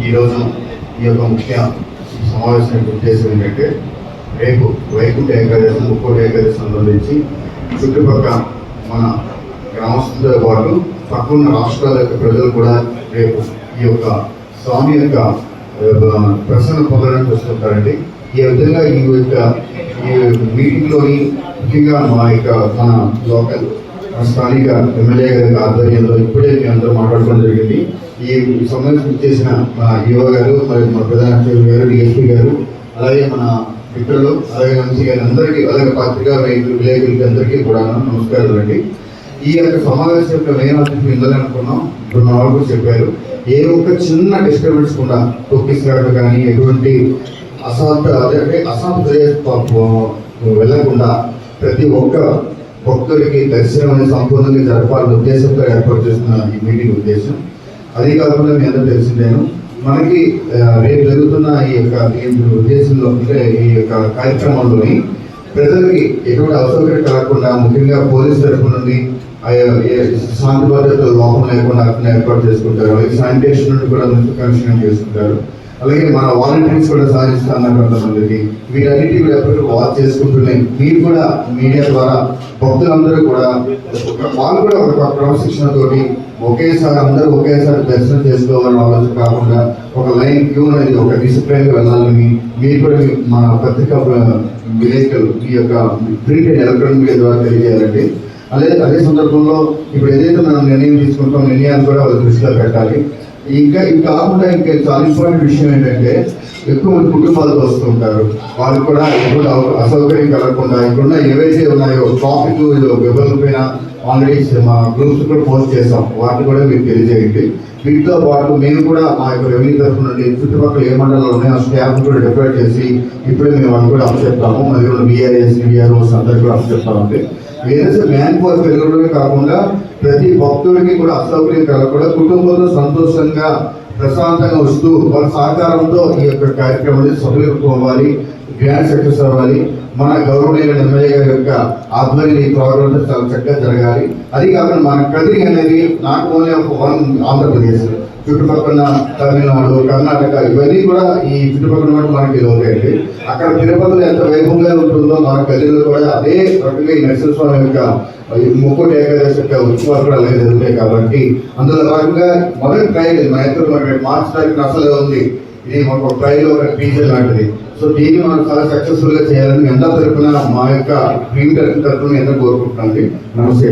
ఈరోజు ఈ యొక్క ముఖ్య సమావేశానికి ఉద్దేశం ఏంటంటే రేపు వైకుంఠ ఏకాదశి ముక్కోటి ఏకాదశి సంబంధించి చుట్టుపక్కల మన గ్రామస్తులతో పాటు పక్కన రాష్ట్రాల యొక్క ప్రజలు కూడా రేపు ఈ యొక్క స్వామి యొక్క ప్రసన్న పొందడానికి వస్తుంటారండి. ఈ విధంగా ఈ మీటింగ్లోని ముఖ్యంగా మన లోకల్ స్థానిక ఎమ్మెల్యే గారి ఆధ్వర్యంలో ఇప్పుడే మీ అందరూ మాట్లాడుకోవడం జరిగింది. ఈ సమావేశం చేసిన మన యువ గారు, మరి మన ప్రధాన గారు, డిఎస్పీ గారు, అలాగే మన మిత్రులు, అలాగే మంచి గారి అందరికీ, అలాగే పత్రికా విలేకరులకి అందరికీ కూడా నమస్కారాలు అండి. ఈ యొక్క సమావేశం యొక్క మెయిన్ ఆబ్జెక్టివ్ ఇందులో అనుకున్నాం. ఇప్పుడు మన వాళ్ళు చెప్పారు, ఏ ఒక్క చిన్న డిస్టర్బెన్స్ కూడా తొక్కిస్తాడు కానీ ఎటువంటి అశాంత వెళ్ళకుండా ప్రతి ఒక్క భక్తుడికి దర్శనం అనేది సంపూర్ణంగా జరపాలనే ఉద్దేశంతో ఏర్పాటు చేస్తున్న ఈ మీటింగ్ ఉద్దేశం. అది కాకుండా మీ అందరూ తెలిసిందేను, మనకి రేపు జరుగుతున్న ఈ యొక్క ఉద్దేశంలో అంటే ఈ యొక్క కార్యక్రమంలోని ప్రజలకి ఎటువంటి అసౌకర్యం కలగకుండా ముఖ్యంగా పోలీస్ తరఫు నుండి శాంతి భద్రతలు లోపం లేకుండా అక్కడ ఏర్పాటు చేసుకుంటారు. అలాగే శానిటేషన్ నుండి కూడా మంచి కమిషన్ చేసుకుంటారు. అలాగే మన వాలంటీర్స్ కూడా సాధిస్తున్నారు కొంతమందికి. వీటన్నిటి కూడా ఎప్పటికీ వాచ్ చేసుకుంటున్నాయి. మీరు కూడా మీడియా ద్వారా భక్తులందరూ కూడా వాళ్ళు కూడా ఒక క్రమశిక్షణతోటి అందరూ ఒకేసారి దర్శనం చేసుకోవాలని ఆలోచన కాకుండా ఒక లైన్ క్యూ అనేది ఒక డిసిప్లైన్గా వెళ్ళాలని మీరు కూడా మన పత్రికా విలేకరులు ఈ యొక్క ప్రింట్ అండ్ ఎలక్ట్రానిక్ మీడియా ద్వారా తెలియజేయాలండి. అదే సందర్భంలో ఇప్పుడు ఏదైతే మనం నిర్ణయం తీసుకుంటాం నిర్ణయాన్ని కూడా వాళ్ళ దృష్టిలో పెట్టాలి. ఇంకా కాకుండా ఇంకా చాలా ఇంపార్టెంట్ విషయం ఏంటంటే ఎక్కువ మంది కుటుంబాలకు వస్తుంటారు. వాళ్ళకి కూడా ఎప్పుడు అసౌకర్యం కలగకుండా ఇప్పుడున్న ఏవైతే ఉన్నాయో ట్రాఫిక్ వివరాలపైన ఆల్రెడీ మా గ్రూప్స్ కూడా పోస్ట్ చేస్తాం. వాటిని కూడా మీకు తెలియజేయండి. వీటితో పాటు మేము కూడా మా యొక్క రెవెన్యూ తరఫు నుండి చుట్టుపక్కల ఏ మండలాలు ఉన్నాయో ఆ స్టాఫ్ కూడా డిప్లాయ్ చేసి ఇప్పుడే మేము వాళ్ళు కూడా అప్పచెప్తాము. మరియు బీఆర్ఎస్ బీఆర్ఓస్ అందరికీ కూడా అప్పచెప్తామండి. ఏదైతే మ్యాన్ పవర్ పెరగడమే కాకుండా ప్రతి భక్తుడికి కూడా అసౌకర్యం కలగకుండా కుటుంబంతో సంతోషంగా ప్రశాంతంగా వస్తూ వాళ్ళ సహకారంతో ఈ యొక్క కార్యక్రమాన్ని సఫలీకృతం గ్రాండ్ సక్సెస్ అవ్వాలి. మన గౌరవనీయ ఎమ్మెల్యే గారి యొక్క ఆధ్వర్యం ఈ ప్రోగ్రామ్ చాలా చక్కగా జరగాలి. అది కాకుండా మన కదిరి అనేది నాట్ ఓన్లీ వన్ ఆంధ్రప్రదేశ్, చుట్టుపక్కల తమిళనాడు, కర్ణాటక ఇవన్నీ కూడా ఈ చుట్టుపక్కల మనకి లోకండి. అక్కడ తిరుపతిలో ఎంత వైభవంగా ఉంటుందో మన కదిరిలో కూడా అదే రకంగా ఈ నరసింహస్వామి యొక్క ముక్కోటి ఏకాదశి యొక్క ఉత్సవాలు కూడా అలాగే జరుగుతాయి. కాబట్టి అందులో భాగంగా మొదటి ట్రైల్ మన ఎత్తులు మార్చి తారీఖున అసలు ఉంది. ఇది ఒక ట్రైల్ ఒక టీజర్ లాంటిది. సో దీన్ని మనం చాలా సక్సెస్ఫుల్ గా చేయాలని ఎంత తరఫున మా యొక్క టీం తరఫున ఎంత కోరుకుంటున్నాం. నమస్తే.